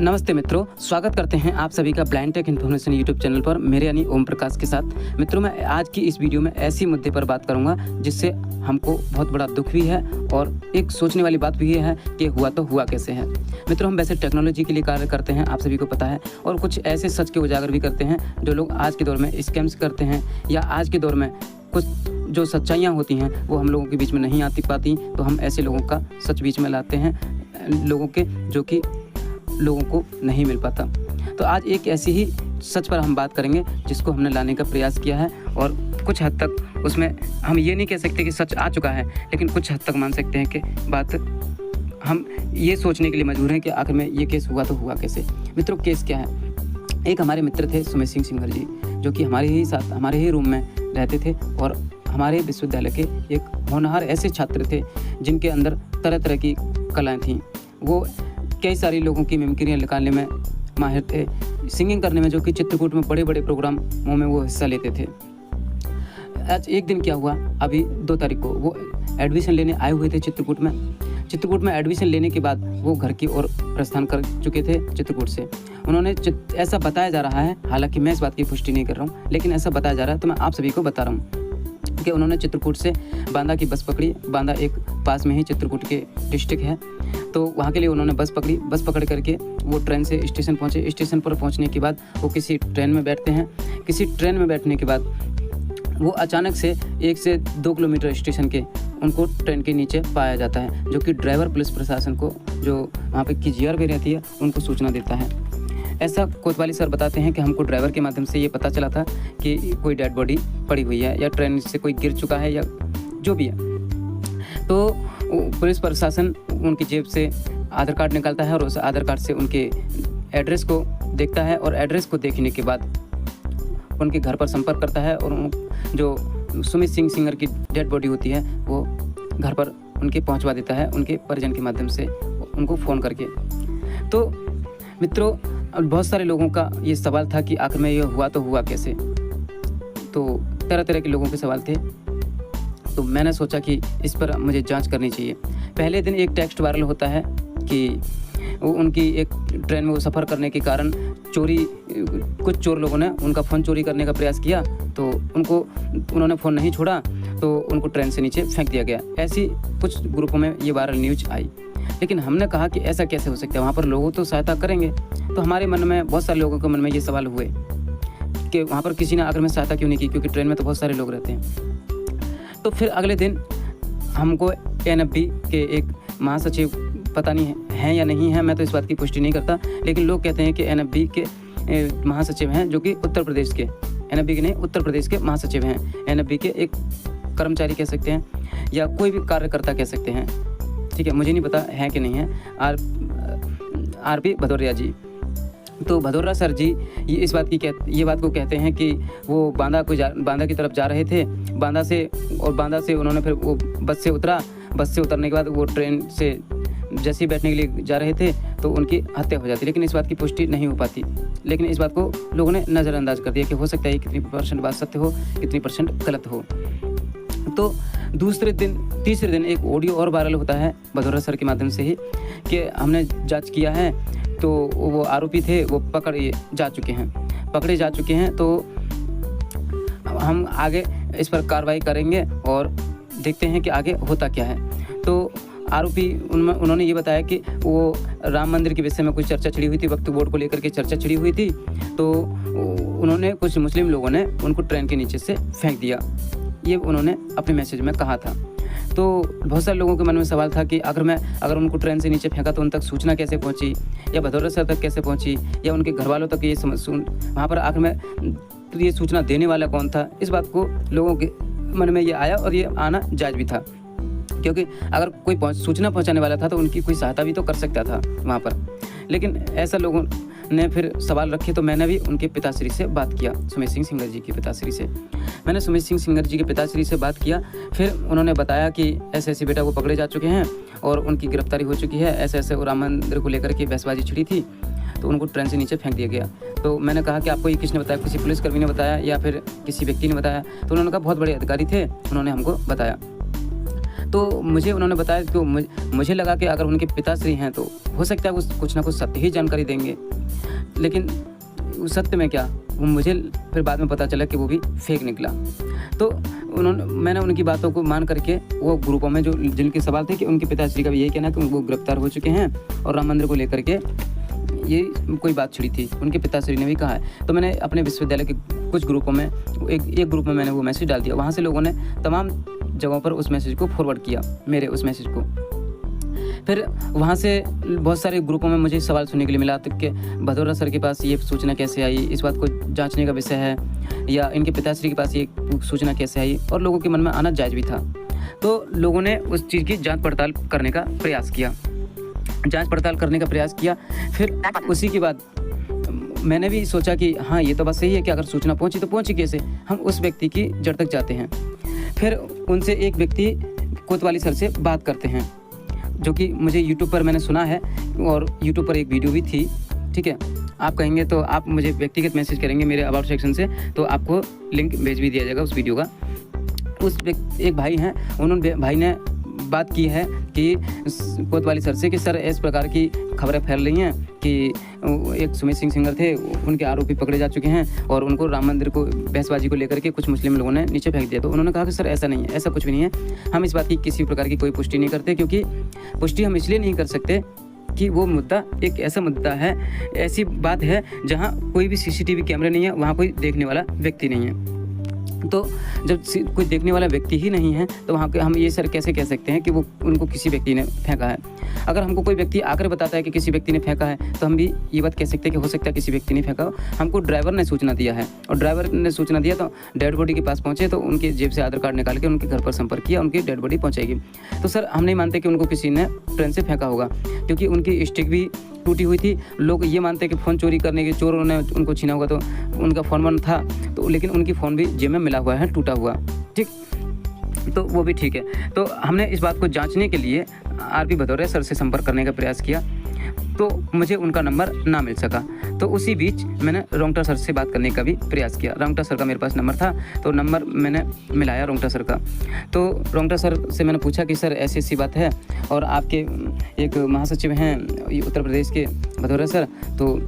नमस्ते मित्रों, स्वागत करते हैं आप सभी का blind tech information YouTube channel पर मेरे यानी ओम प्रकाश के साथ। मित्रों, मैं आज की इस वीडियो में ऐसी मुद्दे पर बात करूंगा जिससे हमको बहुत बड़ा दुख भी है और एक सोचने वाली बात भी है कि हुआ तो हुआ कैसे है। मित्रों, हम वैसे टेक्नोलॉजी के लिए कार्य करते हैं, आप सभी को पता है, और कुछ ऐसे सच के उजागर भी करते हैं जो लोग आज के दौर में स्कैम्स करते हैं या आज के दौर में कुछ जो सच्चाइयाँ होती हैं वो हम लोगों के बीच में नहीं आती पाती, तो हम ऐसे लोगों का सच बीच में लाते हैं, लोगों के जो कि लोगों को नहीं मिल पाता। तो आज एक ऐसी ही सच पर हम बात करेंगे जिसको हमने लाने का प्रयास किया है, और कुछ हद तक उसमें हम ये नहीं कह सकते कि सच आ चुका है, लेकिन कुछ हद तक मान सकते हैं कि बात हम ये सोचने के लिए मजबूर हैं कि आखिर में ये केस हुआ तो हुआ कैसे। मित्रों, केस क्या है? एक हमारे मित्र थे सुमित सिंह सिंगर जी, जो कि हमारे ही साथ हमारे ही रूम में रहते थे और हमारे विश्वविद्यालय के एक होनहार ऐसे छात्र थे जिनके अंदर तरह तरह की कलाएँ थीं। वो कई सारी लोगों की मिमिक्रियाँ निकालने में माहिर थे, सिंगिंग करने में, जो कि चित्रकूट में बड़े बड़े प्रोग्रामों में वो हिस्सा लेते थे। आज एक दिन क्या हुआ, अभी 2 तारीख को वो एडमिशन लेने आए हुए थे चित्रकूट में एडमिशन लेने के बाद वो घर की ओर प्रस्थान कर चुके थे चित्रकूट से। उन्होंने ऐसा बताया जा रहा है, हालांकि मैं इस बात की पुष्टि नहीं कर रहा हूँ, लेकिन ऐसा बताया जा रहा है तो मैं आप सभी को बता रहा हूँ कि उन्होंने चित्रकूट से बांदा की बस पकड़ी। बांदा एक पास में ही चित्रकूट के डिस्ट्रिक्ट है, तो वहाँ के लिए उन्होंने बस पकड़ी। बस पकड़ करके वो ट्रेन से स्टेशन पहुँचे। स्टेशन पर पहुँचने के बाद वो किसी ट्रेन में बैठते हैं। किसी ट्रेन में बैठने के बाद वो अचानक से 1 से 2 किलोमीटर स्टेशन के उनको ट्रेन के नीचे पाया जाता है, जो कि ड्राइवर पुलिस प्रशासन को, जो वहाँ पे की जीआर भी रहती है, उनको सूचना देता है। ऐसा कोतवाली सर बताते हैं कि हमको ड्राइवर के माध्यम से ये पता चला था कि कोई डेड बॉडी पड़ी हुई है या ट्रेन से कोई गिर चुका है या जो भी है। तो पुलिस प्रशासन उनकी जेब से आधार कार्ड निकालता है और उस आधार कार्ड से उनके एड्रेस को देखता है, और एड्रेस को देखने के बाद उनके घर पर संपर्क करता है और जो सुमित सिंह सिंगर की डेड बॉडी होती है वो घर पर उनके पहुंचवा देता है, उनके परिजन के माध्यम से उनको फ़ोन करके। तो मित्रों, बहुत सारे लोगों का ये सवाल था कि आखिर में ये हुआ तो हुआ कैसे। तो तरह तरह के लोगों के सवाल थे, तो मैंने सोचा कि इस पर मुझे जांच करनी चाहिए। पहले दिन एक टेक्स्ट वायरल होता है कि वो उनकी एक ट्रेन में वो सफ़र करने के कारण कुछ चोर लोगों ने उनका फ़ोन चोरी करने का प्रयास किया, तो उन्होंने फ़ोन नहीं छोड़ा तो उनको ट्रेन से नीचे फेंक दिया गया। ऐसी कुछ ग्रुपों में ये वायरल न्यूज आई, लेकिन हमने कहा कि ऐसा कैसे हो सकता है, वहाँ पर लोगों तो सहायता करेंगे। तो हमारे मन में, बहुत सारे लोगों के मन में ये सवाल हुए कि वहाँ पर किसी ने आकर में सहायता क्यों नहीं की, क्योंकि ट्रेन में तो बहुत सारे लोग रहते हैं। तो फिर अगले दिन हमको एनएफबी के एक महासचिव, पता नहीं है या नहीं है, मैं तो इस बात की पुष्टि नहीं करता, लेकिन लोग कहते हैं कि एनएफबी के महासचिव हैं, जो कि उत्तर प्रदेश के, एनएफबी के नहीं, उत्तर प्रदेश के महासचिव हैं। एनएफबी के एक कर्मचारी कह सकते हैं या कोई भी कार्यकर्ता कह सकते हैं, ठीक है, मुझे नहीं पता है कि नहीं है, आरपी भदौरिया जी। तो भदौरिया सर जी ये बात को कहते हैं कि वो बांदा की तरफ जा रहे थे, बांदा से उन्होंने फिर वो बस से उतरा। बस से उतरने के बाद वो ट्रेन से जैसे ही बैठने के लिए जा रहे थे तो उनकी हत्या हो जाती, लेकिन इस बात की पुष्टि नहीं हो पाती। लेकिन इस बात को लोगों ने नज़रअंदाज कर दिया कि हो सकता है कितनी % बात सत्य हो, कितनी % गलत हो। तो तीसरे दिन एक ऑडियो और वायरल होता है भदौरिया सर के माध्यम से ही कि हमने जांच किया है, तो वो आरोपी थे वो पकड़े जा चुके हैं, तो हम आगे इस पर कार्रवाई करेंगे और देखते हैं कि आगे होता क्या है। तो आरोपी उन्होंने ये बताया कि वो राम मंदिर के विषय में कुछ चर्चा छिड़ी हुई थी, वक्फ बोर्ड को लेकर के चर्चा छिड़ी हुई थी, तो उन्होंने, कुछ मुस्लिम लोगों ने उनको ट्रेन के नीचे से फेंक दिया, ये उन्होंने अपने मैसेज में कहा था। तो बहुत सारे लोगों के मन में सवाल था कि अगर उनको ट्रेन से नीचे फेंका तो उन तक सूचना कैसे पहुंची, या भदौरिया सर तक कैसे पहुंची, या उनके घर वालों तक ये वहाँ पर आखिर में तो ये सूचना देने वाला कौन था। इस बात को लोगों के मन में ये आया, और ये आना जायज़ भी था, क्योंकि अगर कोई सूचना पहुंचाने वाला था तो उनकी कोई सहायता भी तो कर सकता था वहाँ पर। लेकिन ऐसा लोगों ने फिर सवाल रखे, तो मैंने भी उनके पिताश्री से बात किया, सुमित सिंह सिंगर जी के पिताश्री से। मैंने सुमित सिंह सिंगर जी के पिताश्री से बात किया, फिर उन्होंने बताया कि ऐसे बेटा वो पकड़े जा चुके हैं और उनकी गिरफ्तारी हो चुकी है, ऐसे वो राम मंदिर को लेकर के बहसबाजी छिड़ी थी, तो उनको ट्रेन से नीचे फेंक दिया गया। तो मैंने कहा कि आपको ये किसने बताया, किसी पुलिसकर्मी ने बताया या फिर किसी व्यक्ति ने बताया? तो उन्होंने कहा बहुत बड़े अधिकारी थे, उन्होंने हमको बताया। तो मुझे उन्होंने बताया, तो मुझे लगा कि अगर उनके पिताश्री हैं तो हो सकता है वो कुछ ना कुछ सत्य ही जानकारी देंगे, लेकिन सत्य में क्या, वो मुझे फिर बाद में पता चला कि वो भी फेक निकला। तो मैंने उनकी बातों को मान करके वो ग्रुपों में जो जिनके सवाल थे कि उनके पिताश्री का भी यही कहना है कि वो गिरफ्तार हो चुके हैं और राम मंदिर को लेकर के ये कोई बात छिड़ी थी, उनके पिताश्री ने भी कहा है। तो मैंने अपने विश्वविद्यालय के कुछ ग्रुपों में एक ग्रुप में मैंने वो मैसेज डाल दिया। वहाँ से लोगों ने तमाम जगहों पर उस मैसेज को फॉरवर्ड किया, मेरे उस मैसेज को। फिर वहाँ से बहुत सारे ग्रुपों में मुझे सवाल सुनने के लिए मिला तो कि भदौरा सर के पास ये सूचना कैसे आई, इस बात को जांचने का विषय है, या इनके पिताश्री के पास ये सूचना कैसे आई, और लोगों के मन में आना जायज़ भी था। तो लोगों ने उस चीज़ की जांच पड़ताल करने का प्रयास किया। फिर उसी के बाद मैंने भी सोचा कि हाँ, ये तो बात सही है कि अगर सूचना पहुंची तो पहुंची कैसे, हम उस व्यक्ति की जड़ तक जाते हैं। फिर उनसे एक व्यक्ति कोतवाली सर से बात करते हैं, जो कि मुझे यूट्यूब पर मैंने सुना है, और यूट्यूब पर एक वीडियो भी थी। ठीक है, आप कहेंगे तो आप मुझे व्यक्तिगत मैसेज करेंगे मेरे अबाउट सेक्शन से, तो आपको लिंक भेज भी दिया जाएगा उस वीडियो का। एक भाई हैं, उन्होंने भाई ने बात की है कि कोतवाली सर से कि सर इस प्रकार की खबरें फैल रही हैं कि एक सुमित सिंह सिंगर थे, उनके आरोपी पकड़े जा चुके हैं और उनको राम मंदिर को बहसबाजी को लेकर के कुछ मुस्लिम लोगों ने नीचे फेंक दिया। तो उन्होंने कहा कि सर ऐसा नहीं है, ऐसा कुछ भी नहीं है, हम इस बात की किसी प्रकार की कोई पुष्टि नहीं करते, क्योंकि पुष्टि हम इसलिए नहीं कर सकते कि वो मुद्दा एक ऐसा मुद्दा है, ऐसी बात है जहाँ कोई भी CCTV कैमरे नहीं है, वहाँ कोई देखने वाला व्यक्ति नहीं है। तो जब कोई देखने वाला व्यक्ति ही नहीं है तो वहाँ के हम ये सर कैसे कह सकते हैं कि वो उनको किसी व्यक्ति ने फेंका है। अगर हमको कोई व्यक्ति आकर बताता है कि किसी व्यक्ति ने फेंका है तो हम भी ये बात कह सकते हैं कि हो सकता है किसी व्यक्ति ने फेंका हो। हमको ड्राइवर ने सूचना दिया है, और ड्राइवर ने सूचना दिया तो डेड बॉडी के पास पहुँचे, तो उनके जेब से आधार कार्ड निकाल के उनके घर पर संपर्क किया, उनकी डेड बॉडी पहुँचेगी। तो सर हम नहीं मानते कि उनको किसी ने ट्रेन से फेंका होगा, क्योंकि उनकी स्टिक भी टूटी हुई थी। लोग ये मानते हैं कि फ़ोन चोरी करने के चोरों ने उनको छीना होगा, तो उनका फ़ोन वन था, तो लेकिन उनकी फ़ोन भी जेब में मिला हुआ है, टूटा हुआ। ठीक, तो वो भी ठीक है। तो हमने इस बात को जांचने के लिए RP भदौरिया सर से संपर्क करने का प्रयास किया, तो मुझे उनका नंबर ना मिल सका। तो उसी बीच मैंने रोंगटा सर से बात करने का भी प्रयास किया। रोंगटा सर का मेरे पास नंबर था, तो नंबर मैंने मिलाया रोंगटा सर का। तो रोंगटा सर से मैंने पूछा कि सर ऐसी ऐसी बात है, और आपके एक महासचिव हैं उत्तर प्रदेश के भदौरिया सर, तो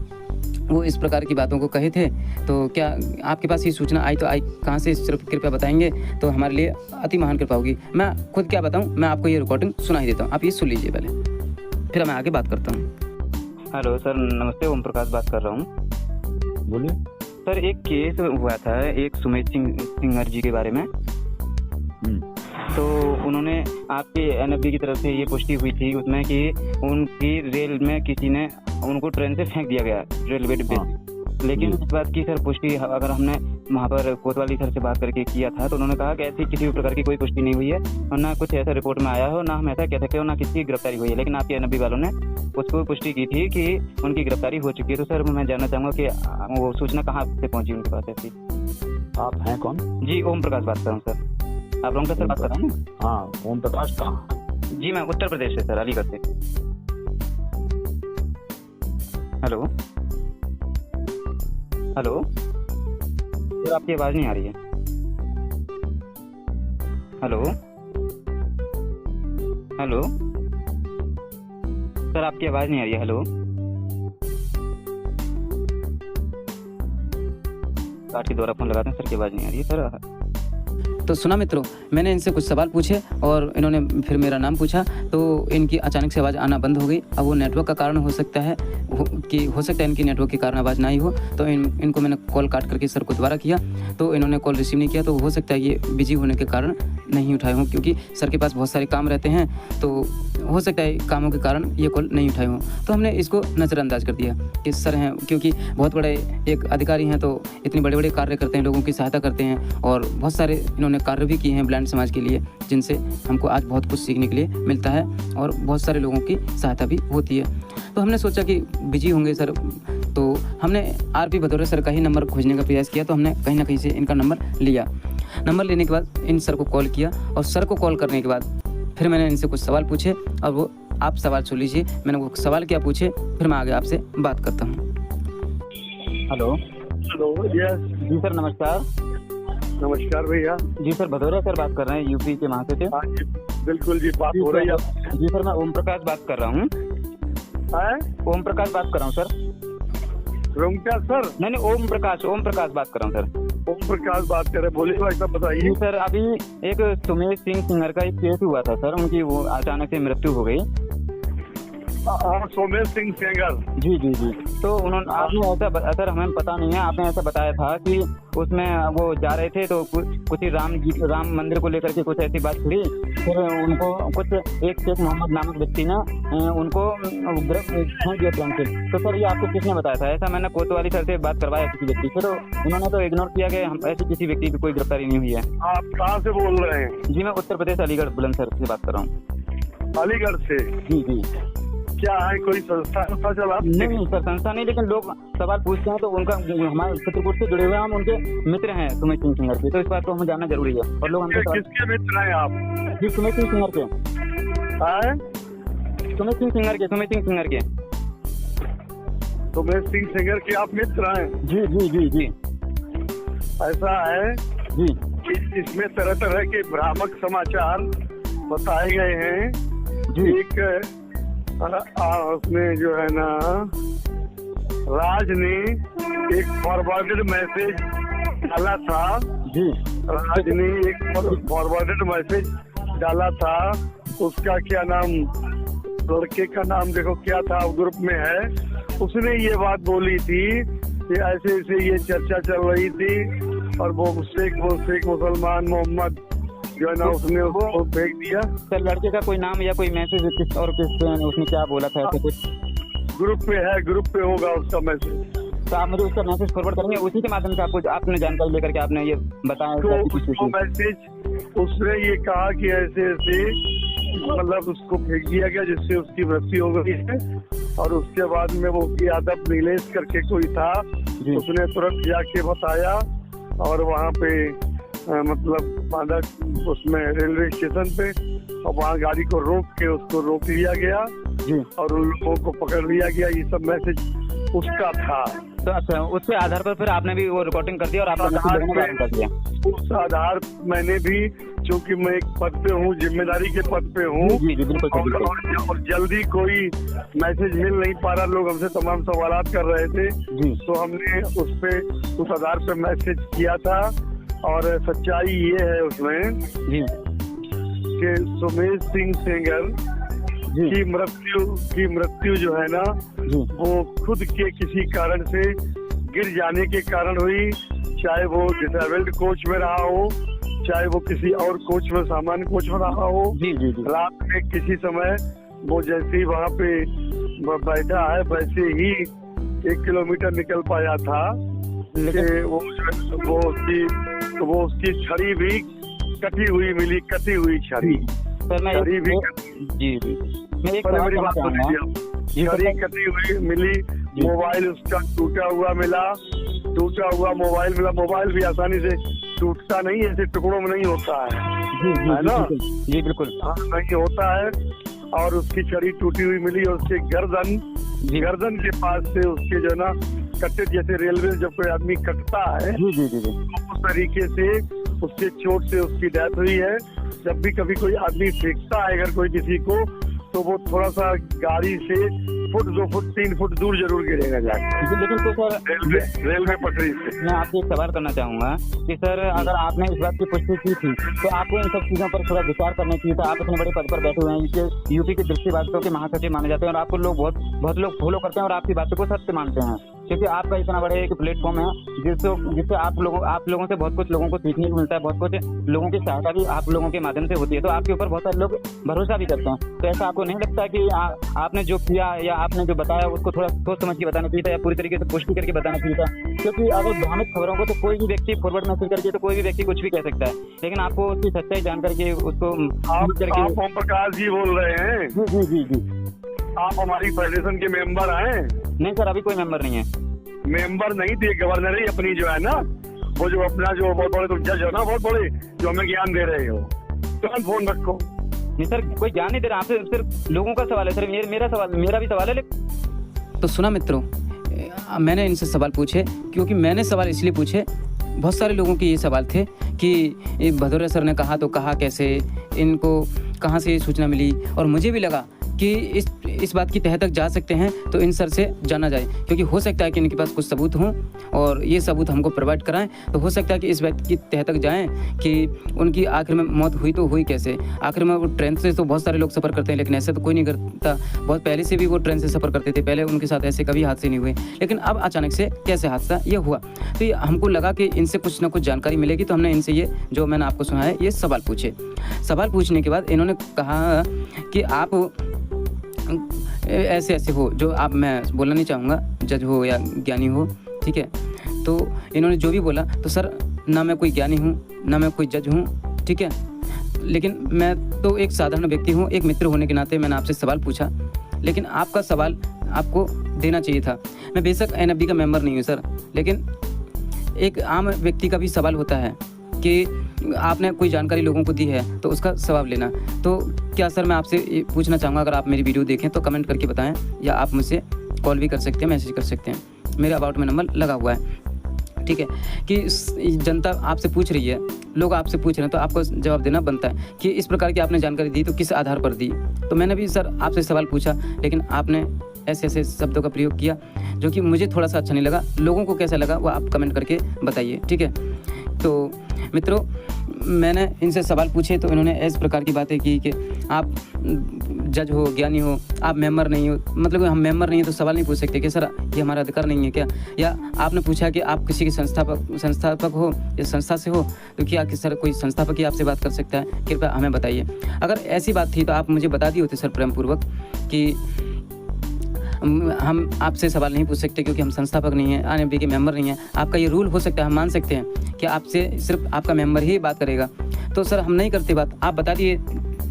वो इस प्रकार की बातों को कहे थे, तो क्या आपके पास ये सूचना आई तो आई कहाँ से, सिर्फ कृपया बताएंगे तो हमारे लिए अति महान कृपा होगी। मैं खुद क्या बताऊँ, मैं आपको ये रिकॉर्डिंग सुना ही देता हूँ, आप ये सुन लीजिए पहले, फिर मैं आगे बात करता हूँ। हेलो सर, नमस्ते, ओम प्रकाश बात कर रहा हूँ। बोलिए सर, एक केस हुआ था एक सुमित सिंगर जी के बारे में, तो उन्होंने आपके NFB की तरफ से ये पुष्टि हुई थी उसमें कि उनकी रेल में किसी ने उनको ट्रेन से फेंक दिया गया, रेलवे डिब्बे से। लेकिन इस बात की सर पुष्टि अगर हमने वहाँ पर कोतवाली सर से बात करके किया था, तो उन्होंने कहा कि ऐसी किसी भी प्रकार की कोई पुष्टि नहीं हुई है, और ना कुछ ऐसा रिपोर्ट में आया हो, ना हम ऐसा कह सकते हो, ना किसी की गिरफ्तारी हुई है। लेकिन आपके NFB वालों ने उसको पुष्टि की थी कि उनकी गिरफ्तारी हो चुकी है। तो सर मैं जानना चाहूँगा कि वो सूचना कहाँ से पहुँची उनके पास ऐसी। आप हैं कौन? जी, ओम प्रकाश बात कर रहा हूँ सर। आप रोंगटा सर बात कर रहे हैं ना? हाँ, ओम प्रकाश कहाँ? जी, मैं उत्तर प्रदेश से सर, अलीगढ़ से। हेलो हेलो सर, आपकी आवाज़ नहीं आ रही है। हेलो हेलो सर, आपकी आवाज़ नहीं आ रही है। हेलो, काट के दोबारा फ़ोन लगाते हैं, सर की आवाज़ नहीं आ रही है सर। तो सुना मित्रों, मैंने इनसे कुछ सवाल पूछे और इन्होंने फिर मेरा नाम पूछा, तो इनकी अचानक से आवाज़ आना बंद हो गई। अब वो नेटवर्क का कारण हो सकता है इनकी नेटवर्क के कारण आवाज़ ना आई हो। तो इनको मैंने कॉल काट करके सर को दोबारा किया, तो इन्होंने कॉल रिसीव नहीं किया। तो हो सकता है ये बिजी होने के कारण नहीं उठाए हों, क्योंकि सर के पास बहुत सारे काम रहते हैं, तो हो सकता है कामों के कारण ये कॉल नहीं उठाए हों। तो हमने इसको नज़रअंदाज कर दिया कि सर हैं, क्योंकि बहुत बड़े एक अधिकारी हैं, तो इतने बड़े बड़े कार्य करते हैं, लोगों की सहायता करते हैं, और बहुत सारे इन्होंने कार्य भी किए हैं ब्लाइंड समाज के लिए, जिनसे हमको आज बहुत कुछ सीखने के लिए मिलता है, और बहुत सारे लोगों की सहायता भी होती है। तो हमने सोचा कि बिजी होंगे सर, तो हमने RP भदौरिया सर का ही नंबर खोजने का प्रयास किया। तो हमने कहीं ना कहीं से इनका नंबर लिया। नंबर लेने के बाद इन सर को कॉल किया, और सर को कॉल करने के बाद फिर मैंने इनसे कुछ सवाल पूछे, और वो आप सवाल सुन लीजिए। मैंने वो सवाल क्या पूछे, फिर मैं आगे आपसे बात करता हूँ। हेलो हेलो, यस जी सर, नमस्कार। नमस्कार भैया। जी सर, भदौरिया सर बात कर रहे हैं, यूपी के महासचिव। हाँ जी, बिल्कुल जी, बात हो रही है। जी सर, मैं ओम प्रकाश बात कर रहा हूँ। ओम प्रकाश बात कर रहा हूँ सर। रोमका सर? नहीं, ओम प्रकाश बात कर रहा हूँ सर। ओम प्रकाश बात कर रहे, बोलिए भाई साहब, बताइए। जी सर, अभी एक सुमेश सिंह सिंगर का एक केस हुआ था सर, उनकी वो अचानक से मृत्यु हो गई। हाँ, सोमेश सिंह सेंगर। जी। तो उन्होंने, आपने ऐसा सर, हमें पता नहीं है, आपने ऐसा बताया था कि उसमें वो जा रहे थे तो कुछ ही राम मंदिर को लेकर के कुछ ऐसी बात हुई, फिर उनको कुछ एक शेख मोहम्मद नामक व्यक्ति ने उनको फेंक दिया प्लेन से। तो सर, ये आपको किसने बताया था? ऐसा मैंने कोतवाली सर से बात करवाया किसी व्यक्ति से, तो उन्होंने तो इग्नोर किया कि हम ऐसी किसी व्यक्ति की कोई गिरफ्तारी नहीं हुई है। आप कहाँ से बोल रहे हैं? जी, मैं उत्तर प्रदेश अलीगढ़ बुलंदशहर से बात कर रहा हूँ। अलीगढ़ से? जी। क्या है, कोई संस्था चला? नहीं सर, संस्था नहीं, लेकिन लोग सवाल पूछते हैं तो उनका, हमारे चित्रकूट से जुड़े हुए हम उनके मित्र हैं सुमेश सिंह सिंगर के, तो इस बात को हमें जानना जरूरी है। और लोग हमसे किसके मित्र हैं आप? जी, सुमेश सिंह सिंगर के। सुमेश सिंह सिंगर के। सुमेश सिंह सिंगर के आप मित्र हैं? जी। ऐसा है जी कि इसमें तरह तरह के भ्रामक समाचार बताए गए हैं जी। एक उसमें जो है ना, राज ने एक फॉरवर्डेड मैसेज डाला था। जी। राज ने एक फॉरवर्डेड मैसेज डाला था, उसका क्या नाम, लड़के का नाम देखो क्या था, ग्रुप में है। उसने ये बात बोली थी कि ऐसे ऐसे ये चर्चा चल रही थी, और वो शेख मुसलमान मोहम्मद जो है ना, उसने उसको फेंक दिया। सर, लड़के का कोई नाम या कोई मैसेज किस उसने क्या बोला था? ऐसे कुछ ग्रुप पे होगा उसका मैसेज। तो आप मुझे उसका मैसेज फॉरवर्ड करेंगे, उसी के माध्यम से आपको आपने जानकारी लेकर के आपने ये बताया? तो उसको मैसेज, उसने ये कहा कि ऐसे ऐसे, मतलब उसको फेंक दिया गया, जिससे उसकी मृत्यु हो गई है। और उसके बाद में वो यादव नीलेश करके कोई था, उसने तुरंत जाके बताया, और वहाँ पे मतलब बांदा उसमें रेलवे स्टेशन पे, और वहाँ गाड़ी को रोक के उसको रोक लिया गया और उन लोगों को पकड़ लिया गया। ये सब मैसेज उसका था। तो अच्छा, उसके आधार पर फिर आपने भी वो रिकॉर्डिंग कर दिया और आपने कर दिया? उस आधार मैंने भी, चूंकि मैं एक पद पे हूँ, जिम्मेदारी के पद पे हूँ, और जल्दी कोई मैसेज मिल नहीं पा रहा, लोग हमसे तमाम सवालात कर रहे थे, तो हमने उस आधार पे मैसेज किया था। और सच्चाई ये है उसमें कि सुमेश सिंह सेंगर की मृत्यु जो है ना, वो खुद के किसी कारण से गिर जाने के कारण हुई। चाहे वो डिसेबल्ड कोच में रहा हो, चाहे वो किसी और कोच में, सामान्य कोच में रहा हो। रात में किसी समय वो जैसे ही वहाँ पे बैठा है, वैसे ही 1 किलोमीटर निकल पाया था कि वो उसकी छड़ी भी कटी हुई मिली, कटी हुई छड़ी। छड़ी भी छड़ी कटी हुई मिली। मोबाइल उसका टूटा हुआ मोबाइल मिला। मोबाइल भी आसानी से टूटता नहीं, ऐसे टुकड़ों में नहीं होता है ना? जी बिल्कुल, हाँ, नहीं होता है। और उसकी छड़ी टूटी हुई मिली, और उसके गर्दन के पास से उसके जो ना कटे, जैसे रेलवे जब कोई आदमी कटता है, उस तरीके से उसके चोट से उसकी डेथ हुई है। जब भी कभी कोई आदमी फेंकता है अगर कोई किसी को, तो वो थोड़ा सा गाड़ी से 1 फुट 2 फुट 3 फुट दूर जरूर गिरेगा जाकर। लेकिन तो सर, रेलवे पटरी से। मैं आपसे एक सवाल करना चाहूंगा कि सर, अगर आपने इस बात की पुष्टि की थी, तो आपको इन सब चीजों पर थोड़ा विचार करना चाहिए था। आप इतने बड़े पद पर बैठे हुए हैं, यूपी के दृष्टिवादियों के महासचिव माने जाते हैं, और आपको लोग बहुत लोग फॉलो करते हैं और आपकी बातों को सत्य मानते हैं, क्योंकि आपका इतना बड़ा एक प्लेटफॉर्म है जिससे आप लोगों से बहुत कुछ लोगों को सीखने को मिलता है, बहुत कुछ लोगों की सहायता भी आप लोगों के माध्यम से होती है, तो आपके ऊपर बहुत सारे लोग भरोसा भी करते हैं। तो ऐसा आपको नहीं लगता कि आपने जो किया या आपने जो बताया उसको थोड़ा सोच समझ के बताना चाहिए था, या पूरी तरीके से पुष्टि करके बताना चाहिए था? क्योंकि अगर भ्रामक खबरों को तो कोई भी व्यक्ति फॉरवर्ड मैसेज करके तो कोई भी व्यक्ति कुछ भी कह सकता है, लेकिन आपको उसकी सच्चाई जान करके उसको आप ओम प्रकाश जी बोल रहे हैं? जी। आप हमारी फेडरेशन के मेंबर हैं? नहीं सर, अभी कोई मेंबर नहीं है। मेंबर नहीं थे, गवर्नर ही अपनी जो है ना, वो जो अपना जो बहुत बड़े तुम जज हो ना, बहुत बड़े, जो हमें ज्ञान दे रहे हो, तुरंत फोन रखो। नहीं सर, कोई ज्ञान नहीं दे रहा, आपसे सिर्फ लोगों का सवाल है सर। मेरा भी सवाल है। तो सुना मित्रों, मैंने इनसे सवाल पूछे, क्योंकि मैंने सवाल इसलिए पूछे बहुत सारे लोगों के ये सवाल थे कि ये भदौरिया सर ने कहा तो कहा कैसे, इनको कहाँ से ये सूचना मिली। और मुझे भी लगा कि इस बात की तह तक जा सकते हैं तो इन सर से जाना जाए, क्योंकि हो सकता है कि इनके पास कुछ सबूत हों और ये सबूत हमको प्रोवाइड कराएं, तो हो सकता है कि इस बात की तह तक जाएं कि उनकी आखिर में मौत हुई तो हुई कैसे। आखिर में वो ट्रेन से तो बहुत सारे लोग सफ़र करते हैं, लेकिन ऐसे तो कोई नहीं करता। बहुत पहले से भी वो ट्रेन से सफ़र करते थे, पहले उनके साथ ऐसे कभी हादसे नहीं हुए, लेकिन अब अचानक से कैसे हादसा ये हुआ। तो ये हमको लगा कि इनसे कुछ ना कुछ जानकारी मिलेगी, तो हमने इनसे ये जो मैंने आपको सुना है ये सवाल पूछे। सवाल पूछने के बाद इन्होंने कहा कि आप ऐसे ऐसे हो, जो आप, मैं बोलना नहीं चाहूँगा जज हो या ज्ञानी हो, ठीक है। तो इन्होंने जो भी बोला, तो सर ना मैं कोई ज्ञानी हूँ ना मैं कोई जज हूँ, ठीक है, लेकिन मैं तो एक साधारण व्यक्ति हूँ। एक मित्र होने के नाते मैंने आपसे सवाल पूछा, लेकिन आपका सवाल आपको देना चाहिए था। मैं बेशक NFB का मेंबर नहीं हूँ सर, लेकिन एक आम व्यक्ति का भी सवाल होता है कि आपने कोई जानकारी लोगों को दी है तो उसका जवाब लेना। तो क्या सर मैं आपसे ये पूछना चाहूँगा, अगर आप मेरी वीडियो देखें तो कमेंट करके बताएं, या आप मुझसे कॉल भी कर सकते हैं, मैसेज कर सकते हैं, मेरे अबाउट में नंबर लगा हुआ है, ठीक है। कि जनता आपसे पूछ रही है, लोग आपसे पूछ रहे हैं, तो आपको जवाब देना बनता है कि इस प्रकार की आपने जानकारी दी तो किस आधार पर दी। तो मैंने भी सर आपसे सवाल पूछा, लेकिन आपने ऐसे ऐसे शब्दों का प्रयोग किया जो कि मुझे थोड़ा सा अच्छा नहीं लगा। लोगों को कैसा लगा वो आप कमेंट करके बताइए, ठीक है। तो मित्रों, मैंने इनसे सवाल पूछे तो इन्होंने इस प्रकार की बातें की कि आप जज हो, ज्ञानी हो, आप मेंबर नहीं हो, मतलब हम मेंबर नहीं हैं तो सवाल नहीं पूछ सकते कि सर ये हमारा अधिकार नहीं है क्या। या आपने पूछा कि आप किसी के संस्थापक हो या संस्था से हो, तो क्या कि सर कोई संस्थापक ही आपसे बात कर सकता है, कृपया हमें बताइए। अगर ऐसी बात थी तो आप मुझे बता दिए होते सर प्रेम पूर्वक कि हम आपसे सवाल नहीं पूछ सकते क्योंकि हम संस्थापक नहीं हैं, NFB के मेंबर नहीं हैं। आपका ये रूल हो सकता है, हम मान सकते हैं कि आपसे सिर्फ आपका मेंबर ही बात करेगा। तो सर हम नहीं करते बात, आप बता दिए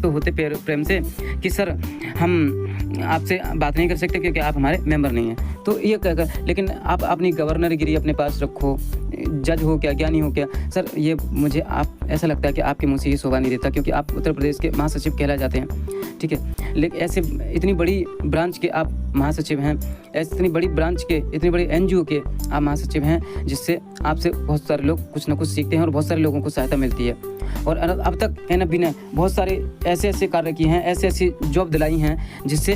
तो होते प्रेम से कि सर हम आपसे बात नहीं कर सकते क्योंकि आप हमारे मेंबर नहीं हैं। तो ये कहकर, लेकिन आप अपनी गवर्नरगिरी अपने पास रखो, जज हो क्या, ज्ञानी हो क्या। सर ये मुझे आप ऐसा लगता है कि आपके मुँह से ये शोभा नहीं देता, क्योंकि आप उत्तर प्रदेश के महासचिव कहला जाते हैं, ठीक है। लेकिन ऐसे इतनी बड़ी ब्रांच के आप महासचिव हैं, ऐसे इतनी बड़ी ब्रांच के, इतनी बड़ी NGO के आप महासचिव हैं, जिससे आपसे बहुत सारे लोग कुछ ना कुछ सीखते हैं और बहुत सारे लोगों को सहायता मिलती है। और अब तक NFB ने बहुत सारे ऐसे ऐसे कार्य किए हैं, ऐसे ऐसी जॉब दिलाई हैं जिससे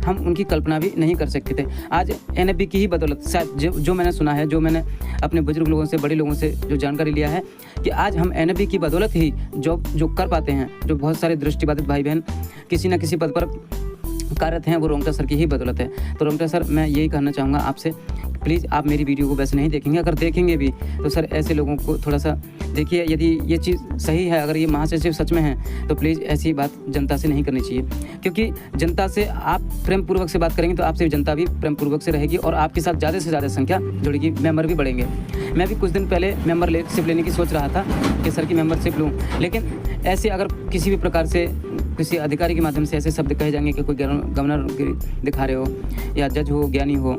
हम उनकी कल्पना भी नहीं कर सकते थे। आज NFB की ही बदौलत, शायद जो मैंने सुना है, जो मैंने अपने बुजुर्ग लोगों से, बड़े लोगों से जो जानकारी लिया है, कि आज हम NFB की बदौलत ही जॉब जो कर पाते हैं, जो बहुत सारे दृष्टिबाधित भाई बहन किसी न किसी पद पर कार्यरत हैं, वो रोंगटा सर की ही बदौलत है। तो रोंगटा सर, मैं यही कहना चाहूँगा आपसे, प्लीज़ आप मेरी वीडियो को वैसे नहीं देखेंगे, अगर देखेंगे भी तो सर ऐसे लोगों को थोड़ा सा देखिए। यदि ये चीज़ सही है, अगर ये महासचिव सच में हैं, तो प्लीज़ ऐसी बात जनता से नहीं करनी चाहिए, क्योंकि जनता से आप प्रेम पूर्वक से बात करेंगे तो आपसे जनता भी प्रेम पूर्वक से रहेगी और आपके साथ ज़्यादा से ज़्यादा संख्या जुड़ेगी, मेंबर भी बढ़ेंगे। मैं भी कुछ दिन पहले मेंबरशिप लेने की सोच रहा था कि सर की मेंबरशिप लूँ, लेकिन ऐसे अगर किसी भी प्रकार से किसी अधिकारी के माध्यम से ऐसे शब्द कहे जाएंगे कि कोई गवर्नर दिखा रहे हो या जज हो, ज्ञानी हो,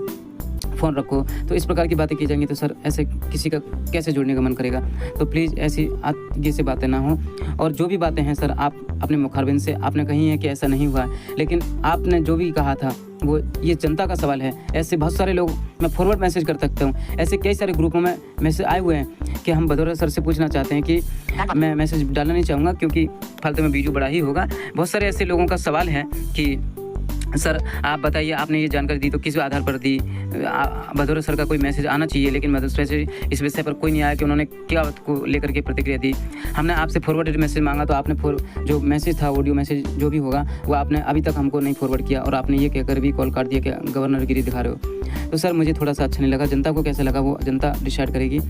फ़ोन रखो, तो इस प्रकार की बातें की जाएंगी, तो सर ऐसे किसी का कैसे जुड़ने का मन करेगा। तो प्लीज़ ऐसी आगे से बातें ना हो। और जो भी बातें हैं सर, आप अपने मुखारबिन से आपने कही है कि ऐसा नहीं हुआ है, लेकिन आपने जो भी कहा था वो ये जनता का सवाल है। ऐसे बहुत सारे लोग, मैं फॉरवर्ड मैसेज कर सकता हूँ, ऐसे कई सारे ग्रुपों में मैसेज आए हुए हैं कि हम भदौरिया सर से पूछना चाहते हैं कि मैं मैसेज डालना नहीं चाहूँगा क्योंकि फालतू में वीडियो बड़ा ही होगा। बहुत सारे ऐसे लोगों का सवाल है कि सर आप बताइए, आपने ये जानकारी दी तो किस आधार पर दी। भदौरिया सर का कोई मैसेज आना चाहिए, लेकिन मैसेज इस विषय पर कोई नहीं आया कि उन्होंने क्या को लेकर के प्रतिक्रिया दी। हमने आपसे फॉरवर्डेड मैसेज मांगा तो आपने जो मैसेज था, ऑडियो मैसेज जो भी होगा, वो आपने अभी तक हमको नहीं फॉरवर्ड किया और आपने ये कहकर भी कॉल काट दिया कि गवर्नरगिरी दिखा रहे हो। तो सर मुझे थोड़ा सा अच्छा नहीं लगा। जनता को कैसा लगा वो जनता डिसाइड करेगी।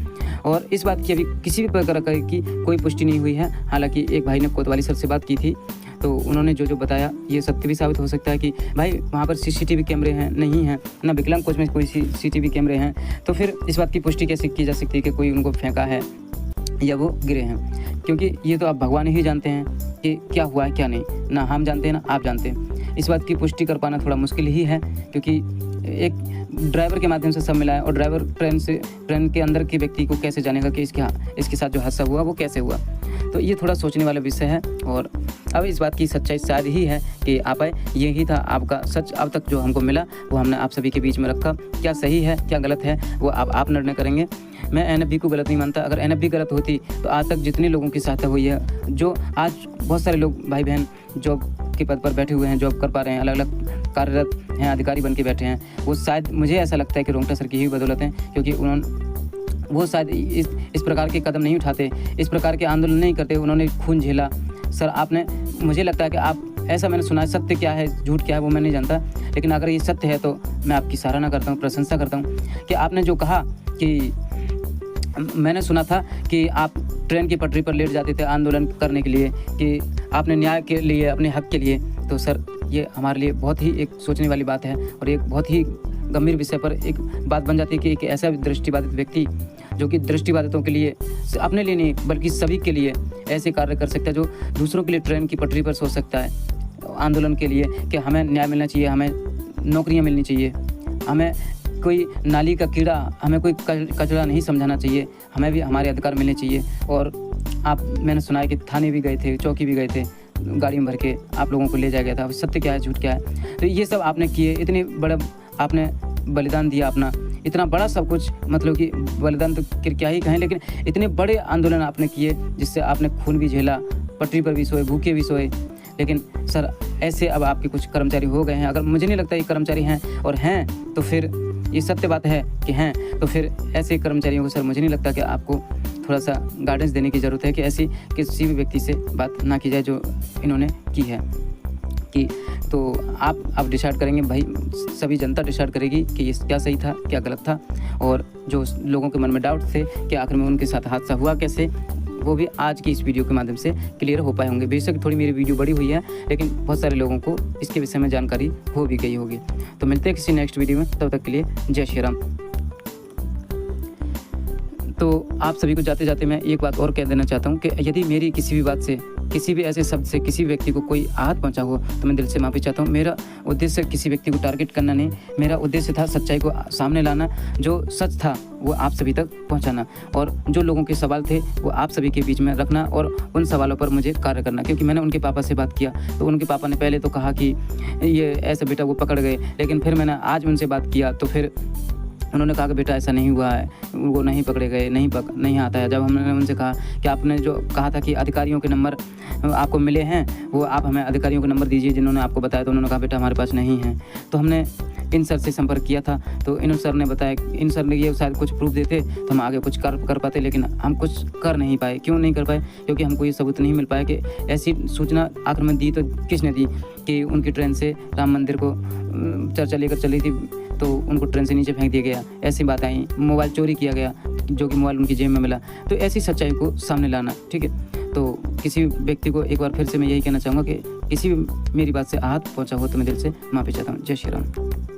और इस बात की अभी किसी भी प्रकार की कोई पुष्टि नहीं हुई है। हालांकि एक भाई ने कोतवाली सर से बात की थी, तो उन्होंने जो बताया ये सत्य भी साबित हो सकता है कि भाई वहाँ पर CCTV कैमरे हैं नहीं हैं, ना विकलांग कोच में कोई CCTV कैमरे हैं, तो फिर इस बात की पुष्टि कैसे की जा सकती है कि कोई उनको फेंका है या वो गिरे हैं। क्योंकि ये तो आप भगवान ही जानते हैं कि क्या हुआ है क्या नहीं, ना हम जानते हैं ना आप जानते हैं। इस बात की पुष्टि कर पाना थोड़ा मुश्किल ही है, क्योंकि एक ड्राइवर के माध्यम से सब मिला है और ड्राइवर ट्रेन के अंदर के व्यक्ति को कैसे जानेगा कि इसके साथ जो हादसा हुआ वो कैसे हुआ। तो ये थोड़ा सोचने वाला विषय है। और अब इस बात की सच्चाई शायद ही है कि आप आए, यही था आपका सच। अब तक जो हमको मिला वो हमने आप सभी के बीच में रखा। क्या सही है क्या गलत है वो आप निर्णय करेंगे। मैं एनएफबी को गलत नहीं मानता। अगर एनएफबी गलत होती तो आज तक जितने लोगों की सहायता हुई है, जो आज बहुत सारे लोग भाई बहन जॉब के पद पर बैठे हुए हैं, जॉब कर पा रहे हैं, अलग अलग कार्यरत हैं, अधिकारी बन के बैठे हैं, वो शायद मुझे ऐसा लगता है कि रोंगटा सर की ही बदौलत है, क्योंकि वो शायद इस प्रकार के कदम नहीं उठाते, इस प्रकार के आंदोलन नहीं करते। उन्होंने खून झेला। सर आपने, मुझे लगता है कि आप, ऐसा मैंने सुना है, सत्य क्या है झूठ क्या है वो मैं नहीं जानता, लेकिन अगर ये सत्य है तो मैं आपकी सराहना करता हूँ, प्रशंसा करता हूँ कि आपने जो कहा कि मैंने सुना था कि आप ट्रेन की पटरी पर लेट जाते थे आंदोलन करने के लिए, कि आपने न्याय के लिए, अपने हक के लिए। तो सर ये हमारे लिए बहुत ही एक सोचने वाली बात है और एक बहुत ही गंभीर विषय पर एक बात बन जाती है कि एक ऐसा दृष्टिबाधित व्यक्ति जो कि दृष्टिबाधितों के लिए, अपने लिए नहीं बल्कि सभी के लिए ऐसे कार्य कर सकता है, जो दूसरों के लिए ट्रेन की पटरी पर सोच सकता है आंदोलन के लिए कि हमें न्याय मिलना चाहिए, हमें नौकरियां मिलनी चाहिए, हमें कोई नाली का कीड़ा, हमें कोई कचरा नहीं समझाना चाहिए, हमें भी हमारे अधिकार मिलने चाहिए। और आप, मैंने सुना है कि थाने भी गए थे, चौकी भी गए थे, गाड़ी में भर के आप लोगों को ले जाया गया था। सत्य क्या है झूठ क्या है, तो ये सब आपने किए, इतने बड़ा आपने बलिदान दिया अपना, इतना बड़ा सब कुछ, मतलब कि बलिदान तो क्या ही कहें, लेकिन इतने बड़े आंदोलन आपने किए जिससे आपने खून भी झेला, पटरी पर भी सोए, भूखे भी सोए। लेकिन सर ऐसे अब आपके कुछ कर्मचारी हो गए हैं, अगर मुझे नहीं लगता ये कर्मचारी हैं, और हैं तो फिर ये सत्य बात है कि हैं, तो फिर ऐसे कर्मचारियों को सर मुझे नहीं लगता कि आपको थोड़ा सा गाइडेंस देने की ज़रूरत है कि ऐसी किसी भी व्यक्ति से बात ना की जाए जो इन्होंने की है। कि तो आप डिसाइड करेंगे भाई, सभी जनता डिसाइड करेगी कि ये क्या सही था क्या गलत था, और जो लोगों के मन में डाउट थे कि आखिर में उनके साथ हादसा हुआ कैसे, वो भी आज की इस वीडियो के माध्यम से क्लियर हो पाए होंगे। बेशक थोड़ी मेरी वीडियो बड़ी हुई है, लेकिन बहुत सारे लोगों को इसके विषय में जानकारी हो भी गई होगी। तो मिलते हैं किसी नेक्स्ट वीडियो में, तब तक के लिए जय श्री राम। तो आप सभी को जाते जाते मैं एक बात और कह देना चाहता हूँ कि यदि मेरी किसी भी बात से, किसी भी ऐसे शब्द से किसी व्यक्ति को कोई आहत पहुंचा हो तो मैं दिल से माफ़ी चाहता हूँ। मेरा उद्देश्य किसी व्यक्ति को टारगेट करना नहीं, मेरा उद्देश्य था सच्चाई को सामने लाना, जो सच था वो आप सभी तक पहुंचाना, और जो लोगों के सवाल थे वो आप सभी के बीच में रखना, और उन सवालों पर मुझे कार्य करना। क्योंकि मैंने उनके पापा से बात किया तो उनके पापा ने पहले तो कहा कि ये ऐसे बेटा वो पकड़ गए, लेकिन फिर मैंने आज उनसे बात किया तो फिर उन्होंने कहा कि बेटा ऐसा नहीं हुआ है, वो नहीं पकड़े गए, नहीं आता है। जब हमने उनसे कहा कि आपने जो कहा था कि अधिकारियों के नंबर आपको मिले हैं, वो आप हमें अधिकारियों के नंबर दीजिए जिन्होंने आपको बताया, तो उन्होंने कहा बेटा हमारे पास नहीं है। तो हमने इन सर से संपर्क किया था, तो इन सर ने बताया, इन सर ने ये शायद कुछ प्रूफ देते तो हम आगे कुछ कर पाते, लेकिन हम कुछ कर नहीं पाए। क्यों नहीं कर पाए? क्योंकि हमको ये सबूत नहीं मिल पाया कि ऐसी सूचना आखिर में दी तो किसने दी कि उनकी ट्रेन से राम मंदिर को चर्चा लेकर चली थी तो उनको ट्रेन से नीचे फेंक दिया गया, ऐसी बात आई, मोबाइल चोरी किया गया जो कि मोबाइल उनकी जेब में मिला। तो ऐसी सच्चाई को सामने लाना, ठीक है। तो किसी व्यक्ति को एक बार फिर से मैं यही कहना चाहूँगा कि किसी भी मेरी बात से आहत पहुँचा हो तो मैं दिल से माफ़ी चाहता हूँ। जय श्री राम।